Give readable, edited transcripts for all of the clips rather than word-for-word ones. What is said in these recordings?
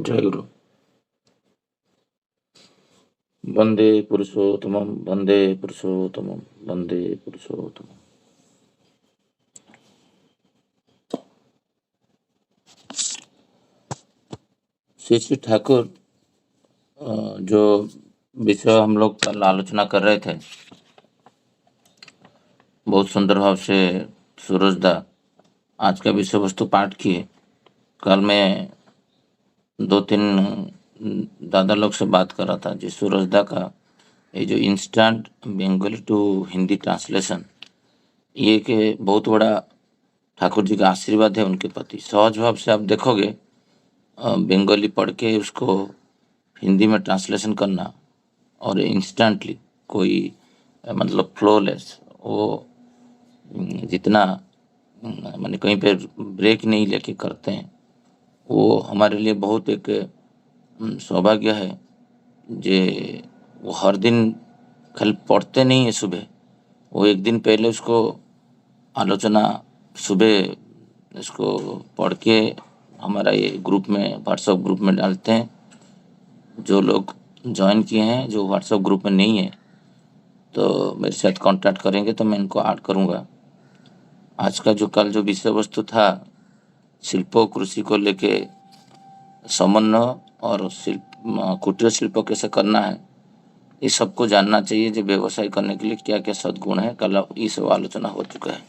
जय गुरु। वंदे पुरुषोत्तमं वंदे पुरुषोत्तमं वंदे पुरुषोत्तमं। श्री श्री ठाकुर जो विषय हम लोग कल आलोचना कर रहे थे, बहुत सुंदर भाव से सूरजदा आज का विषय वस्तु पाठ किए। कल मैं 2-3 दादा लोग से बात कर रहा था जी, सूरजदा का ये जो instant Bengali to Hindi translation, ये के बहुत बड़ा ठाकुर जी का आशीर्वाद है उनके प्रति। सहज भाव से आप देखोगे बंगाली पढ़ के उसको हिंदी में ट्रांसलेशन करना और इंस्टेंटली कोई मतलब फ्लोलेस, वो जितना माने कहीं पे ब्रेक नहीं लेके करते हैं, वो हमारे लिए बहुत एक सौभाग्य है। जे वो हर दिन खाली पढ़ते नहीं है सुबह, वो एक दिन पहले उसको आलोचना सुबह इसको पढ़ के हमारा ये ग्रुप में, व्हाट्सएप ग्रुप में डालते हैं। जो लोग ज्वाइन किए हैं, जो व्हाट्सएप ग्रुप में नहीं है, तो मेरे साथ कांटेक्ट करेंगे तो मैं इनको ऐड करूँगा। आज का जो कल जो विषय वस्तु था, शिल्पों कृषि को लेके समन्वय और कुटीर शिल्प कैसे करना है, इस सबको जानना चाहिए। जो व्यवसाय करने के लिए क्या क्या सद्गुण है, कल ये सब आलोचना हो चुका है।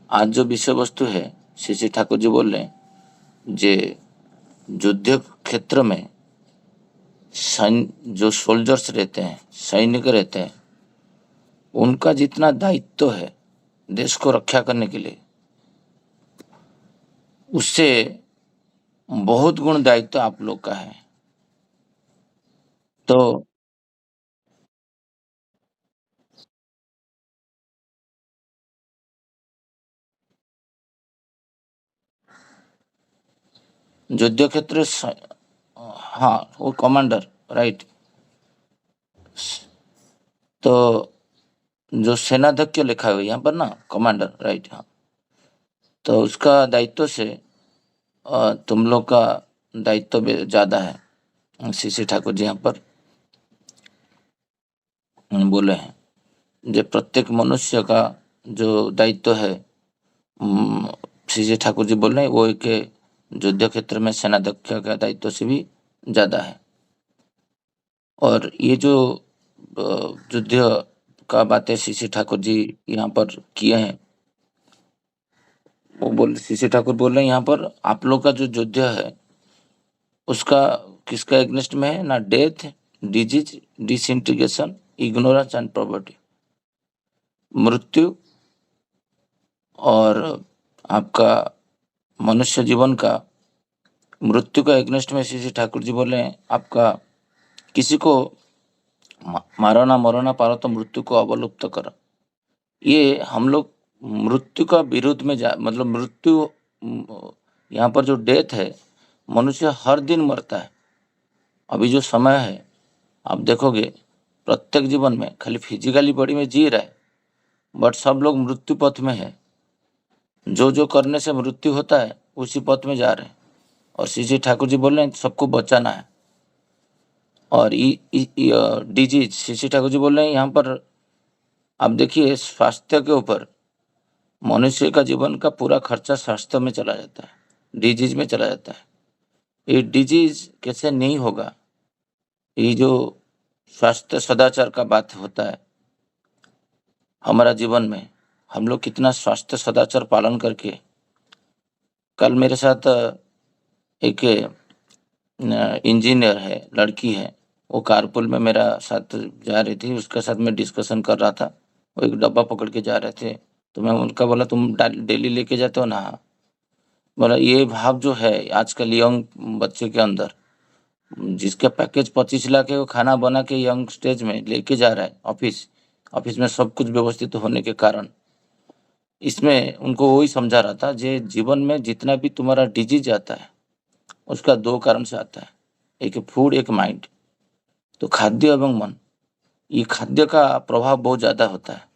आज जो विषय वस्तु है, श्री श्री ठाकुर जी बोल रहे हैं जे युद्ध क्षेत्र में जो सोल्जर्स रहते हैं, सैनिक रहते हैं, उनका जितना दायित्व है देश को रक्षा करने के लिए, उससे बहुत गुण दायित्व आप लोग का है। तो युद्ध क्षेत्र, हाँ वो कमांडर, राइट। तो जो सेनाध्यक्ष लिखा हुआ है यहाँ पर ना, कमांडर, राइट, हाँ। तो उसका दायित्व से तुम लोग का दायित्व भी ज़्यादा है। श्री श्री ठाकुर जी यहाँ पर बोले हैं जो प्रत्येक मनुष्य का जो दायित्व है, श्री श्री ठाकुर जी बोल रहे हैं वो एक युद्ध क्षेत्र में सेनाध्यक्ष का दायित्व से भी ज़्यादा है। और ये जो युद्ध का बातें श्री श्री ठाकुर जी यहाँ पर किए हैं, वो श्री श्री ठाकुर बोल रहे हैं यहाँ पर आप लोग का जो युद्ध है उसका किसका एग्नेस्ट में है ना, death, disease, disintegration, ignorance and poverty, मृत्यु और आपका मनुष्य जीवन का मृत्यु का एग्नेस्ट में श्री श्री ठाकुर जी बोले हैं आपका किसी को मारो ना मरो ना पारो तो मृत्यु को अवलुप्त करो। ये हम लोग मृत्यु का विरुद्ध में मतलब मृत्यु, यहाँ पर जो डेथ है, मनुष्य हर दिन मरता है। अभी जो समय है आप देखोगे प्रत्येक जीवन में खाली फिजिकली बॉडी में जी रहा है, बट सब लोग मृत्यु पथ में है। जो जो करने से मृत्यु होता है उसी पथ में जा रहे हैं। और श्री श्री ठाकुर जी बोल रहे हैं सबको बचाना है। और डिजीज, श्री श्री ठाकुर जी बोल रहे हैं यहाँ पर आप देखिए स्वास्थ्य के ऊपर मनुष्य का जीवन का पूरा खर्चा स्वास्थ्य में चला जाता है, डिजीज में चला जाता है। ये डिजीज कैसे नहीं होगा, ये जो स्वास्थ्य सदाचार का बात होता है हमारा जीवन में, हम लोग कितना स्वास्थ्य सदाचार पालन करके। कल मेरे साथ एक इंजीनियर है, लड़की है, वो कारपुल में मेरा साथ जा रही थी, उसके साथ मैं डिस्कशन कर रहा था। वो एक डब्बा पकड़ के जा रहे थे, तो मैं उनका बोला तुम डेली लेके जाते हो ना? हाँ। बोला ये भाव जो है आजकल यंग बच्चे के अंदर, जिसका पैकेज 25 लाख है, वो खाना बना के यंग स्टेज में लेके जा रहा है ऑफिस में सब कुछ व्यवस्थित होने के कारण। इसमें उनको वही समझा रहा था, जे जीवन में जितना भी तुम्हारा डिजीज आता है उसका 2 कारण से आता है, एक फूड, एक माइंड। तो खाद्य एवं मन, ये खाद्य का प्रभाव बहुत ज़्यादा होता है।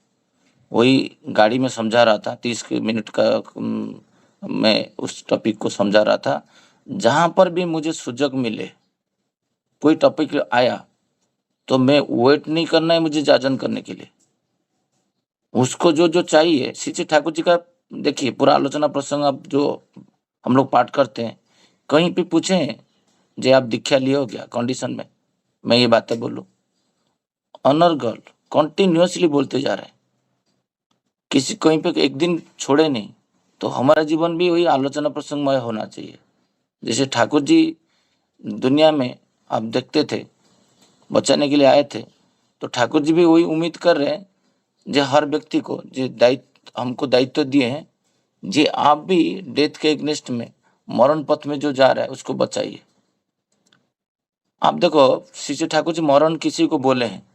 वही गाड़ी में समझा रहा था, 30 मिनट का मैं उस टॉपिक को समझा रहा था। जहां पर भी मुझे सुजग मिले, कोई टॉपिक आया, तो मैं वेट नहीं करना है मुझे जाजन करने के लिए। उसको जो जो चाहिए, श्री श्री ठाकुर जी का देखिए पूरा आलोचना प्रसंग अब जो हम लोग पाठ करते हैं, कहीं पे पूछें जे आप दीक्षा लिए हो क्या कंडीशन में, मैं ये बातें बोलूं, अनर्गल कंटिन्यूअसली बोलते जा रहे हैं, किसी कहीं पे एक दिन छोड़े नहीं। तो हमारा जीवन भी वही आलोचना प्रसंगमय होना चाहिए। जैसे ठाकुर जी दुनिया में आप देखते थे बचाने के लिए आए थे, तो ठाकुर जी भी वही उम्मीद कर रहे हैं जो हर व्यक्ति को जो दायित्व हमको दायित्व दिए हैं, जे आप भी डेथ के एग्नेस्ट में मरण पथ में जो जा रहा है उसको बचाइए। आप देखो श्री श्री ठाकुर जी मरण किसी को बोले हैं,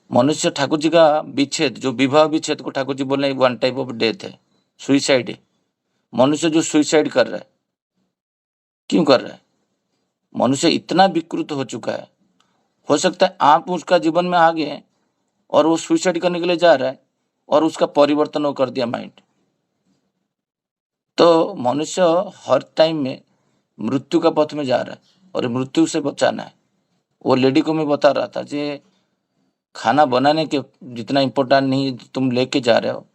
मनुष्य ठाकुर जी का विच्छेद जो विवाह विच्छेद को ठाकुर जी बोले वन टाइप ऑफ डेथ है, सुइसाइड है। मनुष्य जो सुइसाइड कर रहा है, क्यों कर रहा है? मनुष्य इतना विकृत हो चुका है, हो सकता है आप उसका जीवन में आ गए और वो सुइसाइड करने के लिए जा रहा है और उसका परिवर्तन वो कर दिया माइंड। तो मनुष्य हर टाइम में मृत्यु का पथ में जा रहा है और मृत्यु से बचाना है। वो लेडी को मैं बता रहा था जे खाना बनाने के जितना इम्पोर्टेंट नहीं तुम लेके जा रहे हो,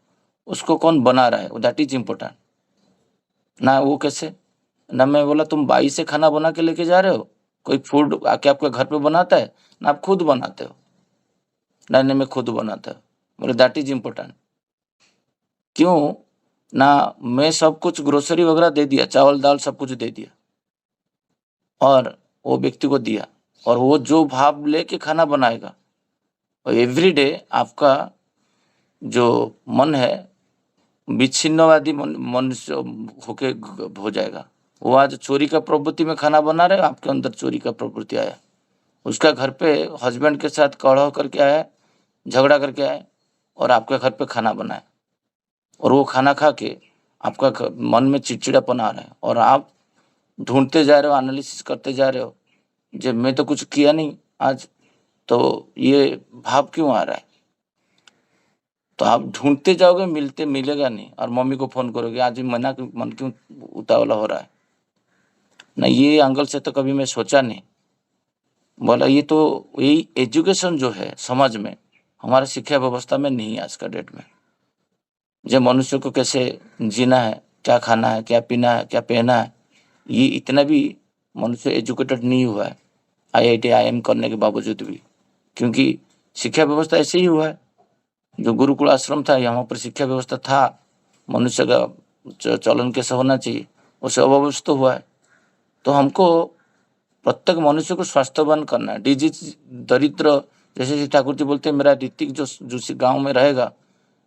उसको कौन बना रहा है, दैट इज इम्पोर्टेंट ना। वो कैसे ना, मैं बोला तुम बाई से खाना बना के लेके जा रहे हो, कोई फूड आके आपके घर पे बनाता है ना, आप खुद बनाते हो? ना नहीं, मैं खुद बनाता हूँ। बोले दैट इज इम्पोर्टेंट। क्यों ना, मैं सब कुछ ग्रोसरी वगैरह दे दिया, चावल दाल सब कुछ दे दिया और वो व्यक्ति को दिया, और वो जो भाव लेके खाना बनाएगा, और एवरी डे आपका जो मन है विच्छिन्नवादी मनुष्य होके हो जाएगा। वो आज चोरी का प्रवृत्ति में खाना बना रहे, आपके अंदर चोरी का प्रवृत्ति आया। उसका घर पे हस्बैंड के साथ कलह करके आया, झगड़ा करके आया और आपके घर पे खाना बनाया, और वो खाना खा के आपका मन में चिड़चिड़ापन आ रहा है और आप ढूंढते जा रहे हो, एनालिसिस करते जा रहे हो, जब मैं तो कुछ किया नहीं आज, तो ये भाव क्यों आ रहा है? तो आप ढूंढते जाओगे, मिलेगा नहीं, और मम्मी को फोन करोगे आज मना मन क्यों उतावला हो रहा है ना। ये एंगल से तो कभी मैं सोचा नहीं। बोला ये तो यही एजुकेशन जो है समाज में, हमारा शिक्षा व्यवस्था में नहीं है आज का डेट में। जब मनुष्य को कैसे जीना है, क्या खाना है, क्या पीना है, क्या पहना है, ये इतना भी मनुष्य एजुकेटेड नहीं हुआ है आईआईटी आईएम करने के बावजूद भी, क्योंकि शिक्षा व्यवस्था ऐसे ही हुआ है। जो गुरुकुल आश्रम था, यहाँ पर शिक्षा व्यवस्था था, मनुष्य का चलन कैसा होना चाहिए, उसे अव्यवस्थित हुआ है। तो हमको प्रत्येक मनुष्य को स्वास्थ्यवान करना है, डिजीज दरिद्र, जैसे श्री ठाकुर जी बोलते हैं मेरा ऋतिक जो गांव में रहेगा,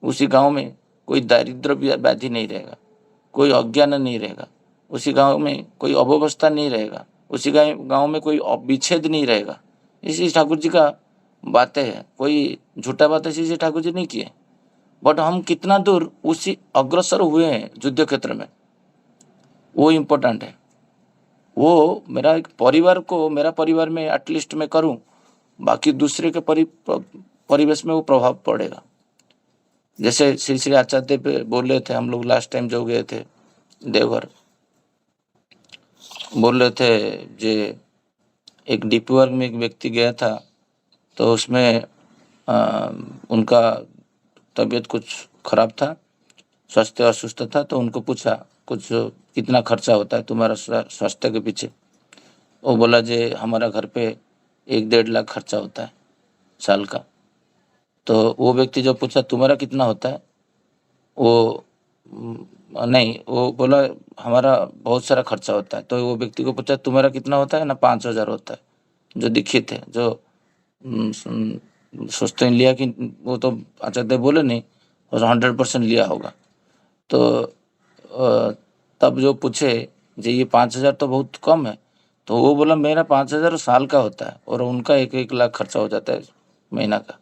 उसी गांव में कोई दारिद्र व्याधि नहीं रहेगा, कोई अज्ञान नहीं रहेगा, उसी गांव में कोई अव्यवस्था नहीं रहेगा, उसी गांव में कोई विच्छेद नहीं रहेगा। इसी ठाकुर जी का बातें है, कोई झूठा बात इसी ठाकुर जी नहीं किए। बट हम कितना दूर उसी अग्रसर हुए हैं युद्ध क्षेत्र में, वो इम्पोर्टेंट है। वो मेरा एक परिवार को, मेरा परिवार में एटलीस्ट मैं करूं, बाकी दूसरे के परिवेश में वो प्रभाव पड़ेगा। जैसे श्री श्री आचार्य पे बोल रहे थे, हम लोग लास्ट टाइम जो गए थे देवघर, बोल रहे थे जे एक डीपी वर्ग में एक व्यक्ति गया था, तो उसमें उनका तबीयत कुछ खराब था, स्वास्थ्य असुस्थ था, तो उनको पूछा कुछ कितना खर्चा होता है तुम्हारा स्वास्थ्य के पीछे। वो बोला जे हमारा घर पे 1-1.5 लाख खर्चा होता है साल का। तो वो व्यक्ति जो पूछा तुम्हारा कितना होता है, वो नहीं, वो बोला हमारा बहुत सारा खर्चा होता है। तो वो व्यक्ति को पूछा तुम्हारा कितना होता है ना, 5,000 होता है। जो दीक्षित थे, जो सोचते हैं लिया कि वो तो आचार्य बोले नहीं, और 100% लिया होगा। तो तब जो पूछे जी ये 5,000 तो बहुत कम है, तो वो बोला मेरा 5,000 साल का होता है और उनका 1-1 लाख खर्चा हो जाता है महीना का।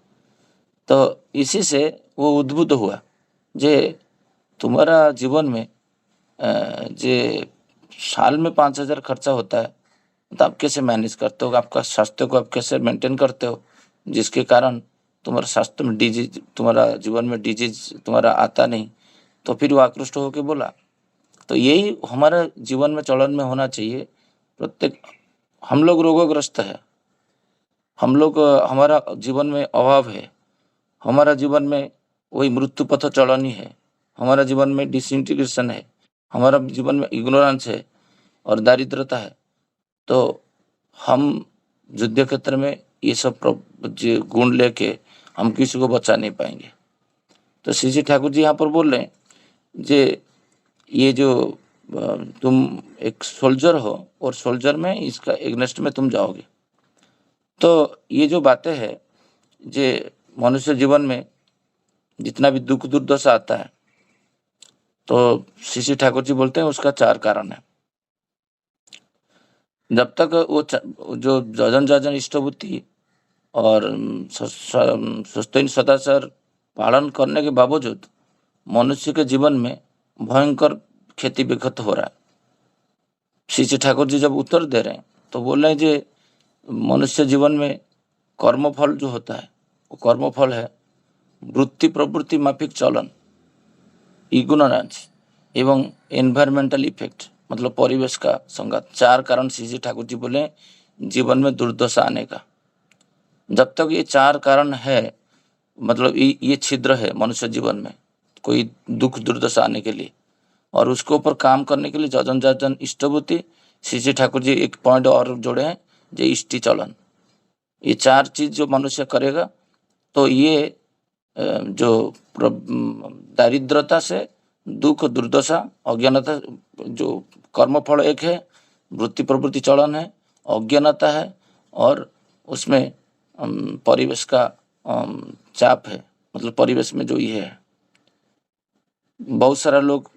तो इसी से वो उद्बुद्ध हुआ जे तुम्हारा जीवन में जे साल में 5,000 खर्चा होता है, तो आप कैसे मैनेज करते हो, आपका स्वास्थ्य को आप कैसे मेंटेन करते हो, जिसके कारण तुम्हारा स्वास्थ्य में डिजीज, तुम्हारा जीवन में डिजीज तुम्हारा आता नहीं। तो फिर वो आकृष्ट होकर बोला तो यही हमारा जीवन में चलन में होना चाहिए। प्रत्येक हम लोग रोगग्रस्त है, हम लोग हमारा जीवन में अभाव है, हमारा जीवन में वही मृत्यु पथ चलनी है, हमारा जीवन में डिसइंटीग्रेशन है, हमारा जीवन में इग्नोरेंस है और दारिद्रता है। तो हम युद्ध क्षेत्र में ये सब गुण लेके हम किसी को बचा नहीं पाएंगे। तो श्री जी ठाकुर जी यहाँ पर बोल रहे हैं जे ये जो तुम एक सोल्जर हो और सोल्जर में इसका एग्नेस्ट में तुम जाओगे। तो ये जो बातें है जे मनुष्य जीवन में जितना भी दुख दुर्दशा आता है, तो श्री ठाकुर जी बोलते हैं उसका 4 कारण है। जब तक वो जो जजन जजन इष्टबुद्धि और सुस्तीन सदाचार पालन करने के बावजूद मनुष्य के जीवन में भयंकर क्षति विघट हो रहा है। श्री ठाकुर जी जब उत्तर दे रहे हैं तो बोल रहे हैं जे मनुष्य जीवन में कर्मफल जो होता है वो कर्मफल है वृत्ति प्रवृत्ति माफिक चलन, इग्नोरेंस एवं एनवायरमेंटल इफेक्ट, मतलब परिवेश का संगत। 4 कारण श्री ठाकुर जी बोले जीवन में दुर्दशा आने का। जब तक ये 4 कारण है, मतलब ये छिद्र है मनुष्य जीवन में कोई दुख दुर्दशा आने के लिए और उसके ऊपर काम करने के लिए जजन जजन इष्टबुद्धि, श्री ठाकुर जी एक पॉइंट और जोड़े हैं जो इष्टि चलन। ये 4 चीज जो मनुष्य करेगा तो ये जो दारिद्रता से दुख दुर्दशा अज्ञानता, जो कर्मफल एक है, वृत्ति प्रवृत्ति चलन है, अज्ञानता है और उसमें परिवेश का चाप है, मतलब परिवेश में जो ये है। बहुत सारा लोग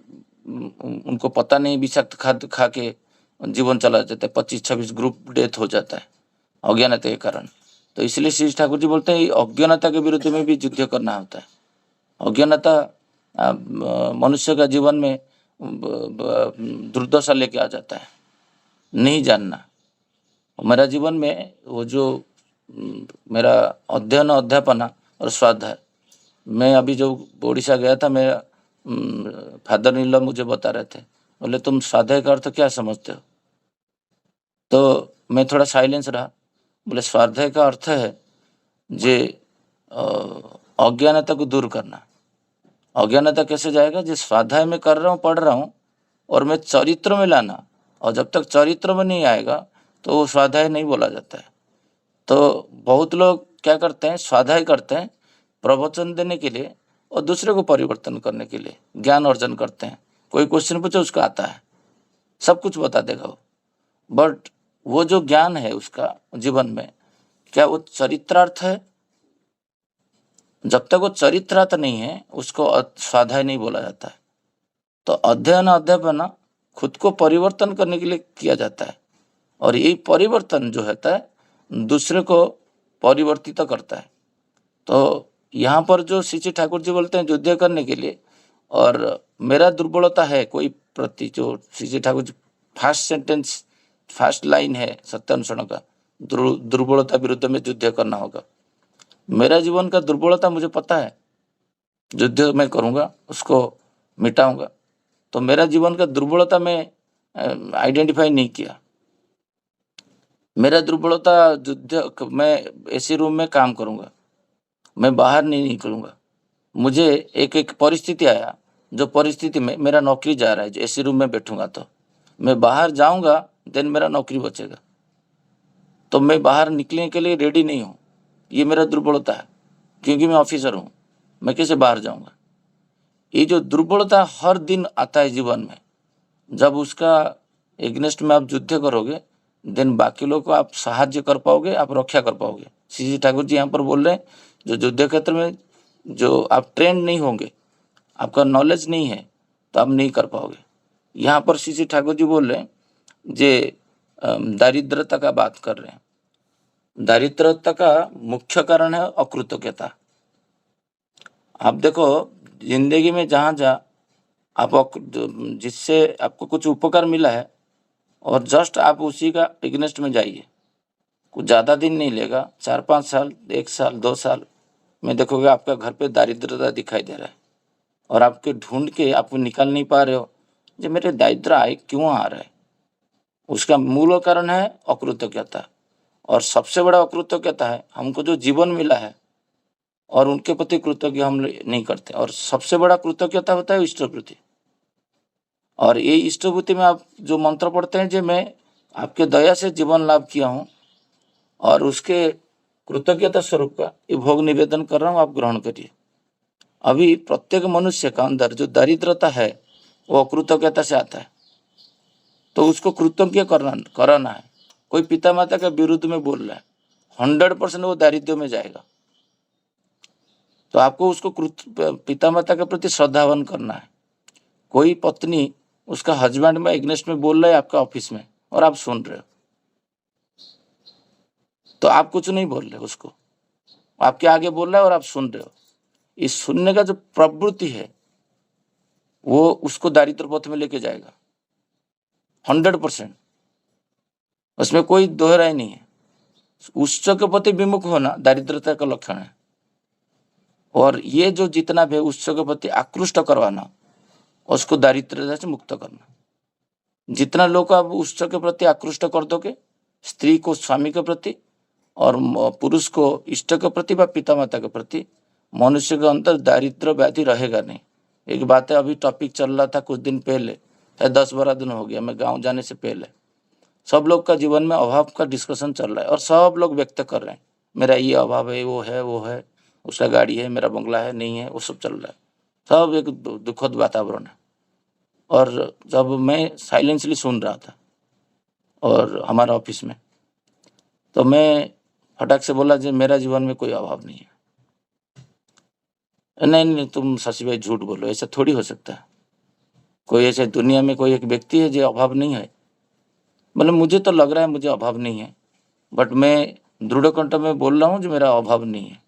उनको पता नहीं विषाक्त खाद्य खा के जीवन चला जाता है, 25-26 ग्रुप डेथ हो जाता है अज्ञानता के कारण। तो इसलिए श्री ठाकुर जी बोलते हैं अज्ञानता के विरुद्ध में भी युद्ध करना होता है। अज्ञानता मनुष्य का जीवन में दुर्दशा लेके आ जाता है, नहीं जानना। मेरा जीवन में वो जो मेरा अध्ययन अध्यापना और स्वाध्याय, मैं अभी जो उड़ीसा गया था, मेरा फादर इन लॉ मुझे बता रहे थे, बोले तुम स्वाध्याय का अर्थ क्या समझते हो? तो मैं थोड़ा साइलेंस रहा। बोले स्वाध्याय का अर्थ है जे अज्ञानता को दूर करना। अज्ञानता कैसे जाएगा? जिस स्वाध्याय में कर रहा हूँ, पढ़ रहा हूँ और मैं चरित्र में लाना, और जब तक चरित्र में नहीं आएगा तो वो स्वाध्याय नहीं बोला जाता है। तो बहुत लोग क्या करते हैं, स्वाध्याय करते हैं प्रवचन देने के लिए और दूसरे को परिवर्तन करने के लिए, ज्ञान अर्जन करते हैं। कोई क्वेश्चन पूछे उसका आता है, सब कुछ बता देगा वो, बट वो जो ज्ञान है उसका जीवन में क्या वो चरित्रार्थ है? जब तक वो चरित्रार्थ नहीं है उसको स्वाध्याय नहीं बोला जाता है। तो अध्ययन अध्यापन खुद को परिवर्तन करने के लिए किया जाता है और यही परिवर्तन जो होता है दूसरे को परिवर्तित करता है। तो यहाँ पर जो श्री ठाकुर जी बोलते हैं युद्ध करने के लिए, और मेरा दुर्बलता है कोई प्रति, जो Shri Thakur ji first sentence first line है सत्यानुसरण का, दुर्बलता विरुद्ध में युद्ध करना होगा। मेरा जीवन का दुर्बलता मुझे पता है, युद्ध मैं करूँगा, उसको मिटाऊंगा। तो मेरा जीवन का दुर्बलता मैं आइडेंटिफाई नहीं किया। मेरा दुर्बलता युद्ध, मैं ऐसे रूम में काम करूँगा, मैं बाहर नहीं निकलूँगा। मुझे एक परिस्थिति आया, जो परिस्थिति में मेरा नौकरी जा रहा है, जो ऐसे रूम में बैठूंगा तो मैं बाहर जाऊंगा, देन मेरा नौकरी बचेगा। तो मैं बाहर निकलने के लिए रेडी नहीं हूँ, ये मेरा दुर्बलता है, क्योंकि मैं ऑफिसर हूँ, मैं कैसे बाहर जाऊंगा। ये जो दुर्बलता हर दिन आता है जीवन में, जब उसका एग्नेस्ट में आप युद्ध करोगे, देन बाकी लोग को आप साहाଯ୍य कर पाओगे, आप रक्षा कर पाओगे। श्री ठाकुर जी यहाँ पर बोल रहे हैं जो युद्ध क्षेत्र में जो आप ट्रेंड नहीं होंगे, आपका नॉलेज नहीं है, तो आप नहीं कर पाओगे। यहाँ पर श्री ठाकुर जी बोल रहे हैं जे दारिद्रता का बात कर रहे हैं। दारिद्रता का मुख्य कारण है अकृतज्ञता। आप देखो जिंदगी में जहाँ जहाँ आप जिससे आपको कुछ उपकार मिला है और जस्ट आप उसी का एग्नेस्ट में जाइए, कुछ ज़्यादा दिन नहीं लेगा, 4-5 साल, 1 साल, 2 साल में देखोगे आपका घर पे दारिद्रता दिखाई दे रहा है और आपके ढूंढ के आप निकाल नहीं पा रहे हो, जो मेरे दारिद्र आय क्यों आ रहा है। उसका मूल कारण है अकृतज्ञता, और सबसे बड़ा अकृतज्ञता है हमको जो जीवन मिला है और उनके प्रति कृतज्ञ हम नहीं करते। और सबसे बड़ा कृतज्ञता होता है ईश्वर प्रति। और ये ईश्वर प्रति में आप जो मंत्र पढ़ते हैं, जो मैं आपके दया से जीवन लाभ किया हूँ और उसके कृतज्ञता स्वरूप का ये भोग निवेदन कर रहा हूँ, आप ग्रहण करिए। अभी प्रत्येक मनुष्य का अंदर जो दरिद्रता है वो अकृतज्ञता से आता है, तो उसको कृतज्ञ कराना है। कोई पिता माता के विरुद्ध में बोल रहा है, 100% वो दारिद्र्य में जाएगा। तो आपको उसको पिता माता के प्रति श्रद्धावान करना है। कोई पत्नी उसका हस्बैंड में एग्नेस्ट में बोल रहा है आपका ऑफिस में और आप सुन रहे हो, तो आप कुछ नहीं बोल रहे, उसको आपके आगे बोल रहा है और आप सुन रहे हो। इस सुनने का जो प्रवृत्ति है वो उसको दारिद्र पथ में लेके जाएगा 100%। उसमें कोई दोहराई नहीं है। उच्च के प्रति विमुख होना दारिद्रता का लक्षण है। और ये जो जितना भी उच्च के प्रति आकृष्ट करवाना, उसको दारिद्रता से मुक्त करना। जितना लोग आप उच्च के प्रति आकृष्ट कर दोगे, स्त्री को स्वामी के प्रति और पुरुष को इष्ट के प्रति व पिता माता के प्रति, मनुष्य के अंदर दारिद्र व्याधि रहेगा नहीं। एक बात है, अभी टॉपिक चल रहा था कुछ दिन पहले, 10-12 दिन हो गया, मैं गांव जाने से पहले सब लोग का जीवन में अभाव का डिस्कशन चल रहा है और सब लोग व्यक्त कर रहे हैं, मेरा ये अभाव है, वो है, उसका गाड़ी है, मेरा बंगला है, नहीं है, वो सब चल रहा है। सब एक दुखद वातावरण है। और जब मैं साइलेंसली सुन रहा था और हमारा ऑफिस में, तो मैं फटाक से बोला जी मेरा जीवन में कोई अभाव नहीं है। नहीं, तुम शशि भाई झूठ बोलो, ऐसा थोड़ी हो सकता है। कोई ऐसे दुनिया में कोई एक व्यक्ति है जो अभाव नहीं है? मतलब मुझे तो लग रहा है मुझे अभाव नहीं है, बट मैं दृढ़ कंठ में बोल रहा हूँ जो मेरा अभाव नहीं है।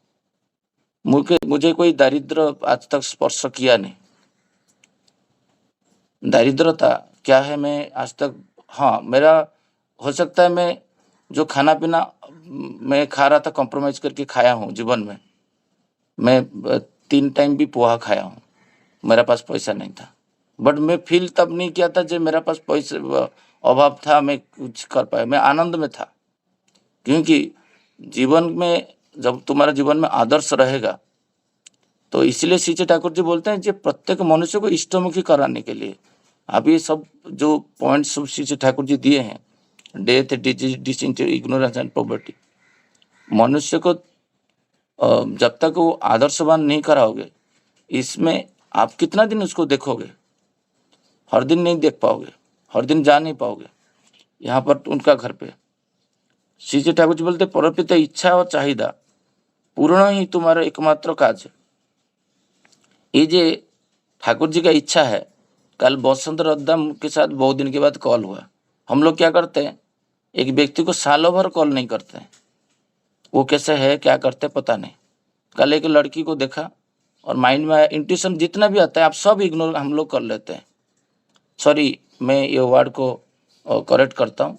मुझे कोई दारिद्र आज तक स्पर्श किया नहीं। दारिद्रता क्या है मैं आज तक, हाँ मेरा हो सकता है मैं जो खाना पीना मैं खा रहा था कॉम्प्रोमाइज करके खाया हूँ जीवन में। मैं 3 टाइम भी पोहा खाया हूँ, मेरा पास पैसा नहीं था, बट मैं फील तब नहीं किया था जब मेरा पास पैसे अभाव था, मैं कुछ कर पाया, मैं आनंद में था। क्योंकि जीवन में जब तुम्हारा जीवन में आदर्श रहेगा, तो इसलिए श्री ठाकुर जी बोलते हैं जो प्रत्येक मनुष्य को इष्टमुखी कराने के लिए। अब ये सब जो पॉइंट्स श्री ठाकुर जी दिए हैं, death, disease, ignorance and poverty, मनुष्य को जब तक वो आदर्शवान नहीं कराओगे, इसमें आप कितना दिन उसको देखोगे? हर दिन नहीं देख पाओगे, हर दिन जा नहीं पाओगे यहाँ पर उनका घर पे। श्री ठाकुर जी बोलते परपिता इच्छा और चाहिदा पूर्ण ही तुम्हारा एकमात्र काज। ये जो ठाकुर जी का इच्छा है, कल बसंत रद्दम के साथ बहुत दिन के बाद कॉल हुआ। हम लोग क्या करते हैं, एक व्यक्ति को सालों भर कॉल नहीं करते हैं, वो कैसे है क्या करते पता नहीं। कल एक लड़की को देखा और माइंड में इंट्यूशन जितना भी आता है आप सब इग्नोर हम लोग कर लेते हैं। सॉरी, मैं ये वर्ड को करेक्ट करता हूँ,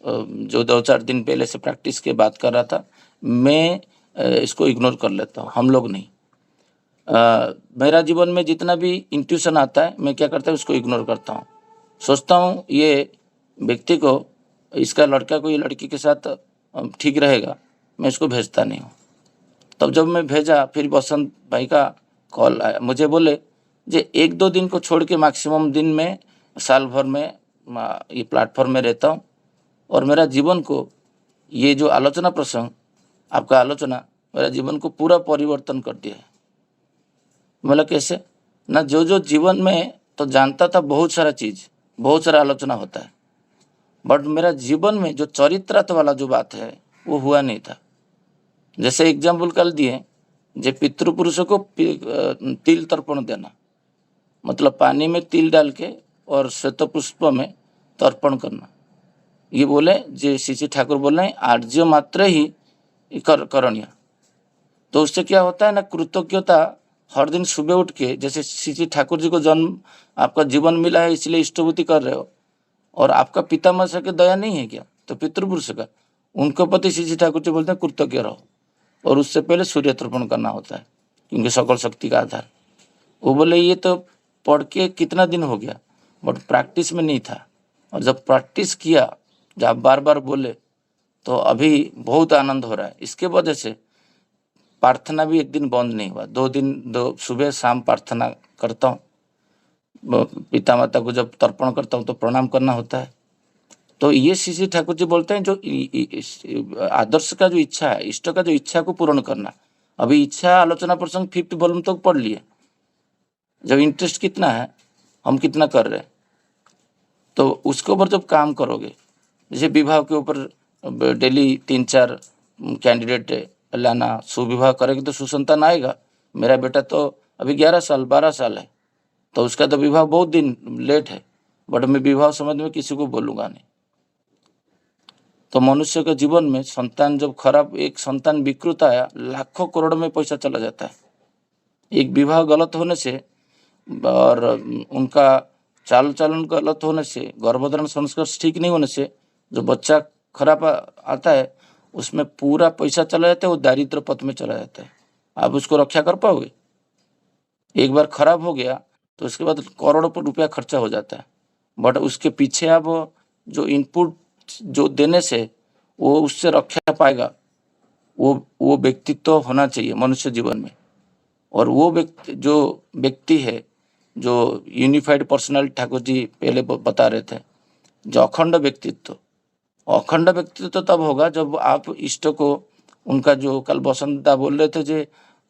जो 2-4 दिन पहले से प्रैक्टिस के बात कर रहा था, मैं इसको इग्नोर कर लेता हूँ, हम लोग नहीं। मेरा जीवन में जितना भी इंट्यूशन आता है मैं क्या करता हूँ, उसको इग्नोर करता हूँ। सोचता हूँ ये व्यक्ति को, इसका लड़का को ये लड़की के साथ ठीक रहेगा, मैं इसको भेजता नहीं हूँ। तब जब मैं भेजा, फिर बसंत भाई का कॉल आया, मुझे बोले जे 1-2 दिन को छोड़ के मैक्सिमम दिन में साल भर में ये प्लेटफॉर्म में रहता हूँ और मेरा जीवन को ये जो आलोचना प्रसंग आपका आलोचना मेरा जीवन को पूरा परिवर्तन कर दिया है। मतलब कैसे ना, जो जीवन में तो जानता था बहुत सारा चीज, बहुत सारा आलोचना होता है, बट मेरा जीवन में जो चरित्र वाला जो बात है वो हुआ नहीं था। जैसे एग्जाम्पल कर दिए, जो पितृपुरुषों को तिल तर्पण देना, मतलब पानी में तिल डाल के और श्वेत पुष्प में तर्पण करना। ये बोले जे श्री ठाकुर बोल रहे हैं आर्य मात्र ही करणीय। तो उससे क्या होता है ना, कृतज्ञता हर दिन सुबह उठ के, जैसे श्री ठाकुर जी को जन्म आपका जीवन मिला है इसलिए इष्टभूति कर रहे हो, और आपका पितामह की दया नहीं है क्या, तो पितृपुरुष का, उनके प्रति श्री ठाकुर जी बोलते हैं कृतज्ञ रहो। और उससे पहले सूर्य तर्पण करना होता है क्योंकि सकल शक्ति का आधार। वो बोले ये तो पढ़ के कितना दिन हो गया, बट प्रैक्टिस में नहीं था। और जब प्रैक्टिस किया, जब आप बार बार बोले, तो अभी बहुत आनंद हो रहा है। इसके वजह से प्रार्थना भी एक दिन बंद नहीं हुआ, 2 दिन, 2 सुबह शाम प्रार्थना करता हूँ। पिता माता को जब तर्पण करता हूँ तो प्रणाम करना होता है। तो ये श्री ठाकुर जी बोलते हैं, जो आदर्श का जो इच्छा है, इष्ट का जो इच्छा को पूर्ण करना। अभी इच्छा आलोचना प्रसंग 5th वॉल्यूम तक पढ़ लिए। जब इंटरेस्ट कितना है, हम कितना कर रहे हैं, तो उसके ऊपर जब काम करोगे, जैसे विवाह के ऊपर डेली 3-4 कैंडिडेट लाना, सुविवाह करेंगे तो सुसंतान आएगा। मेरा बेटा तो अभी 11 साल 12 साल है, तो उसका तो विवाह बहुत दिन लेट है, बट मैं विवाह संबंध में किसी को बोलूँगा नहीं। तो मनुष्य के जीवन में संतान जब खराब, एक संतान विकृत आया, लाखों करोड़ में पैसा चला जाता है। एक विवाह गलत होने से और उनका चाल चलन गलत होने से, गर्भधारण संस्कार ठीक नहीं होने से जो बच्चा खराब आता है, उसमें पूरा पैसा चला जाता है, वो दारिद्र पथ में चला जाता है। आप उसको रक्षा कर पाओगे? एक बार खराब हो गया तो उसके बाद करोड़ों रुपया खर्चा हो जाता है, बट उसके पीछे आप जो इनपुट जो देने से वो उससे रक्षा पाएगा, वो व्यक्तित्व होना चाहिए मनुष्य जीवन में। और वो व्यक्ति है जो यूनिफाइड पर्सनल ठाकुर जी पहले बता रहे थे, जो अखंड व्यक्तित्व। अखंड व्यक्तित्व तब होगा जब आप इष्ट को, उनका जो कल बसंत दा बोल रहे थे, जो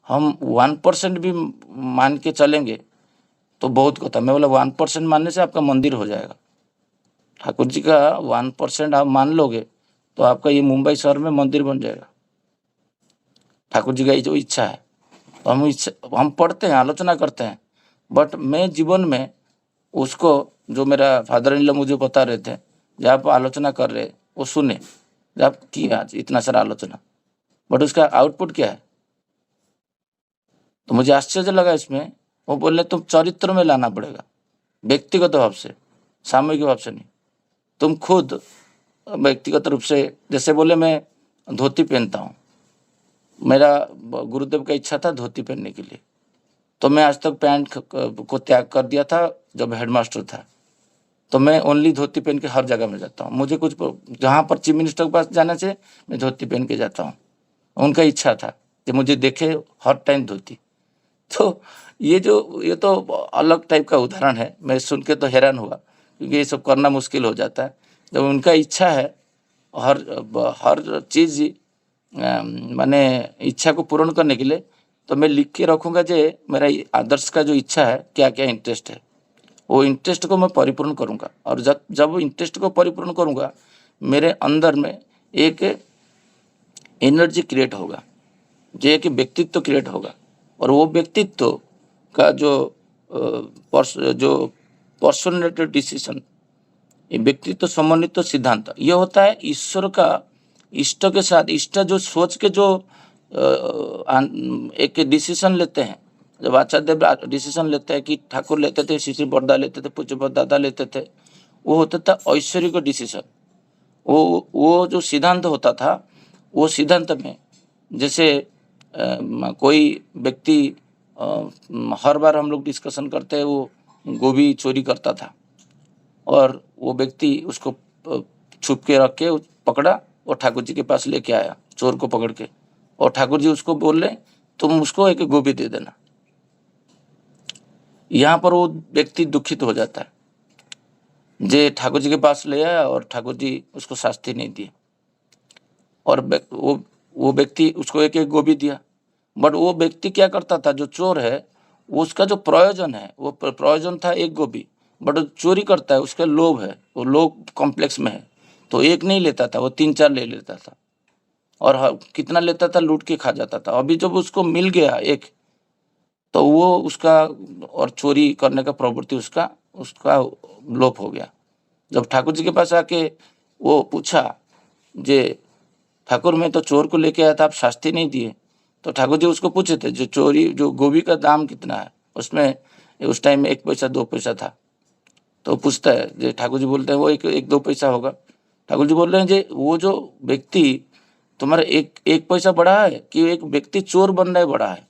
हम 1% भी मान के चलेंगे तो बहुत कथा। मैं बोला 1% मानने से आपका मंदिर हो जाएगा। ठाकुर जी का 1% आप मान लोगे तो आपका ये मुंबई शहर में मंदिर बन जाएगा। ठाकुर जी का ये जो इच्छा है, तो हम पढ़ते हैं, आलोचना करते हैं, बट मैं जीवन में उसको, जो मेरा फादर इन लॉ मुझे बता रहे थे, जब आप आलोचना कर रहे, वो सुने, जब आप किया आज इतना सारा आलोचना, बट उसका आउटपुट क्या है? तो मुझे आश्चर्य लगा इसमें। वो बोले तुम चरित्र में लाना पड़ेगा, व्यक्तिगत भाव से, सामूहिक भाव से नहीं। तुम खुद व्यक्तिगत रूप से, जैसे बोले मैं धोती पहनता हूँ, मेरा गुरुदेव का इच्छा था धोती पहनने के लिए, तो मैं आज तक पैंट को त्याग कर दिया था। जब हेडमास्टर था तो मैं ओनली धोती पहन के हर जगह में जाता हूँ। मुझे कुछ, जहाँ पर चीफ मिनिस्टर के पास जाना चाहिए मैं धोती पहन के जाता हूँ। उनका इच्छा था कि मुझे देखे हर टाइम धोती। तो ये तो अलग टाइप का उदाहरण है। मैं सुन के तो हैरान हुआ, क्योंकि ये सब करना मुश्किल हो जाता है। जब उनका इच्छा है, हर चीज़ माने इच्छा को पूर्ण करने के लिए, तो मैं लिख के रखूँगा जे मेरा आदर्श का जो इच्छा है, क्या क्या इंटरेस्ट है, वो इंटरेस्ट को मैं परिपूर्ण करूँगा। और जब इंटरेस्ट को परिपूर्ण करूँगा, मेरे अंदर में एक एनर्जी क्रिएट होगा, जो एक व्यक्तित्व क्रिएट होगा। और वो व्यक्तित्व का जो पर्सनल डिसीजन, ये व्यक्तित्व समन्वित सिद्धांत, ये होता है ईश्वर का, इष्ट के साथ, इष्ट जो सोच के जो एक डिसीजन लेते हैं। जब आचार्य देव डिसीजन लेते हैं, कि ठाकुर लेते थे, श्री बरदा लेते थे, पूज्य दादा लेते थे, वो होता था ऐश्वर्य का डिसीजन। वो जो सिद्धांत होता था, वो सिद्धांत में जैसे कोई व्यक्ति, हर बार हम लोग डिस्कशन करते हैं, वो गोभी चोरी करता था, और वो व्यक्ति उसको छुप के रख के पकड़ा और ठाकुर जी के पास लेके आया, चोर को पकड़ के। और ठाकुर जी उसको बोल रहे, तुम उसको एक गोभी दे देना। यहाँ पर वो व्यक्ति दुखित हो जाता है, जे ठाकुर जी के पास ले आया और ठाकुर जी उसको शास्ति नहीं दिए, और वो व्यक्ति उसको एक एक गोभी दिया। बट वो व्यक्ति क्या करता था, जो चोर है, उसका जो प्रयोजन है, वो प्रयोजन था एक गोभी, बट चोरी करता है, उसका लोभ है, वो लोभ कॉम्प्लेक्स में है, तो एक नहीं लेता था, वो 3-4 ले लेता था। और कितना लेता था, लूट के खा जाता था। अभी जब उसको मिल गया एक, तो वो उसका और चोरी करने का प्रवृत्ति उसका लोप हो गया। जब ठाकुर जी के पास आके वो पूछा, जे ठाकुर मैं तो चोर को लेके आया था, आप शास्ति नहीं दिए। तो ठाकुर जी उसको पूछे थे, जो गोभी का दाम कितना है, उसमें उस टाइम में 1 पैसा 2 पैसा था। तो पूछता है, जो ठाकुर जी बोलते हैं वो 1-2 पैसा होगा। ठाकुर जी बोल रहे हैं, जे वो जो व्यक्ति तुम्हारा एक पैसा बढ़ा है, कि एक व्यक्ति चोर बनना है बढ़ा है,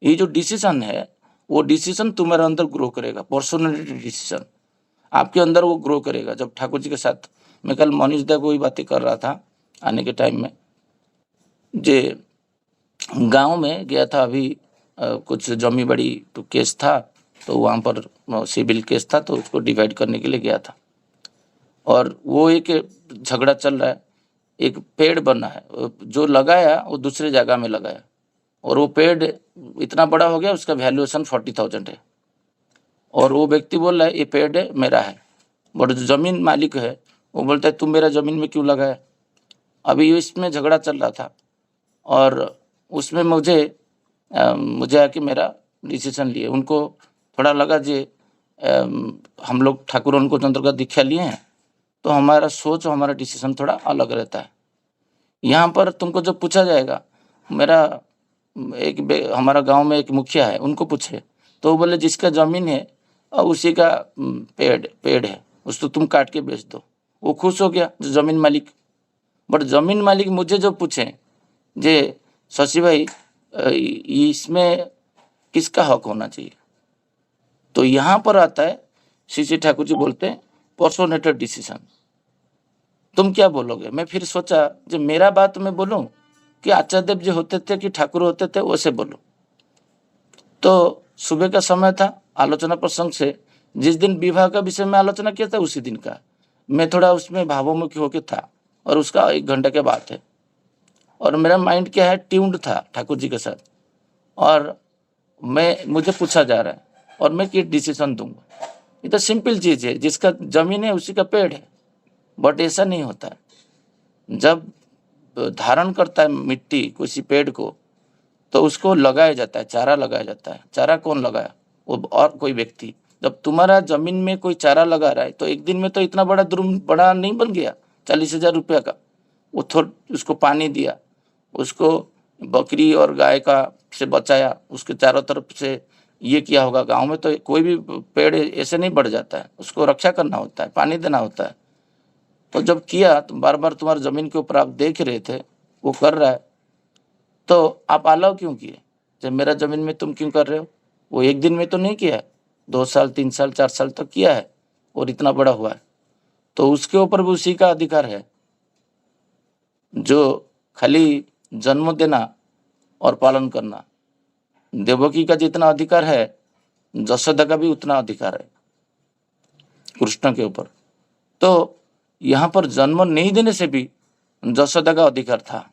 ये जो डिसीजन है, वो डिसीजन तुम्हारे अंदर ग्रो करेगा, पर्सनैलिटी डिसीजन। आपके अंदर वो ग्रो करेगा जब ठाकुर जी के साथ। मैं कल मोनीश दा को ही बातें कर रहा था आने के टाइम में, जे गांव में गया था अभी, कुछ जमी बड़ी तो केस था, तो वहाँ पर सिविल केस था, तो उसको डिवाइड करने के लिए गया था। और वो एक झगड़ा चल रहा है, एक पेड़ बना है, जो लगाया वो दूसरे जगह में लगाया, और वो पेड़ इतना बड़ा हो गया, उसका वैल्यूएशन 40,000 है। और वो व्यक्ति बोल रहा है ये पेड़ मेरा है, बट जो जमीन मालिक है वो बोलता है तुम मेरा जमीन में क्यों लगाया। अभी इसमें झगड़ा चल रहा था, और उसमें मुझे आके मेरा डिसीजन लिए। उनको थोड़ा लगा जे हम लोग ठाकुर उनको तंत्र का दीक्षा लिए हैं, तो हमारा सोच और हमारा डिसीजन थोड़ा अलग रहता है। यहाँ पर तुमको जब पूछा जाएगा, मेरा हमारा गांव में एक मुखिया है, उनको पूछे तो वो बोले जिसका जमीन है और उसी का पेड़ है, उसको तुम काट के बेच दो। वो खुश हो गया जो जमीन मालिक। बट जमीन मालिक मुझे जो पूछे जे शशि भाई इसमें किसका हक होना चाहिए, तो यहाँ पर आता है श्री ठाकुर जी बोलते हैं पर्सोनेटेड डिसीजन। तुम क्या बोलोगे। मैं फिर सोचा जो मेरा बात मैं बोलूं कि आचार्य देव जी होते थे कि ठाकुर होते थे, वैसे बोलो। तो सुबह का समय था, आलोचना प्रसंग से जिस दिन विवाह का विषय में आलोचना किया था उसी दिन का मैं थोड़ा उसमें भावोमुखी होके था, और उसका 1 घंटे के बाद है। और मेरा माइंड क्या है, ट्यून्ड था ठाकुर जी के साथ, और मुझे पूछा जा रहा है और मैं क्या डिसीजन दूंगा। ये तो सिंपल चीज है, जिसका जमीन है उसी का पेड़ है। बट ऐसा नहीं होता है। जब धारण करता है मिट्टी किसी पेड़ को, तो उसको लगाया जाता है, चारा लगाया जाता है। चारा कौन लगाया, वो और कोई व्यक्ति। जब तुम्हारा जमीन में कोई चारा लगा रहा है, तो एक दिन में तो इतना बड़ा नहीं बन गया 40,000 रुपया का। वो उसको पानी दिया, उसको बकरी और गाय का से बचाया, उसके चारों तरफ से ये किया होगा। गांव में तो कोई भी पेड़ ऐसे नहीं बढ़ जाता है, उसको रक्षा करना होता है, पानी देना होता है। तो जब किया, तो बार बार तुम्हारे जमीन के ऊपर आप देख रहे थे वो कर रहा है, तो आप अलाउ क्यों किए। जब मेरा जमीन में तुम क्यों कर रहे हो। वो एक दिन में तो नहीं किया है, 2 साल 3 साल 4 साल तक किया है, और इतना बड़ा हुआ है। तो उसके ऊपर भी उसी का अधिकार है, जो खाली जन्म देना और पालन करना। देवकी का जितना अधिकार है, जशोदा का भी उतना अधिकार है कृष्ण के ऊपर। तो यहाँ पर जन्म नहीं देने से भी जशोदा का अधिकार था।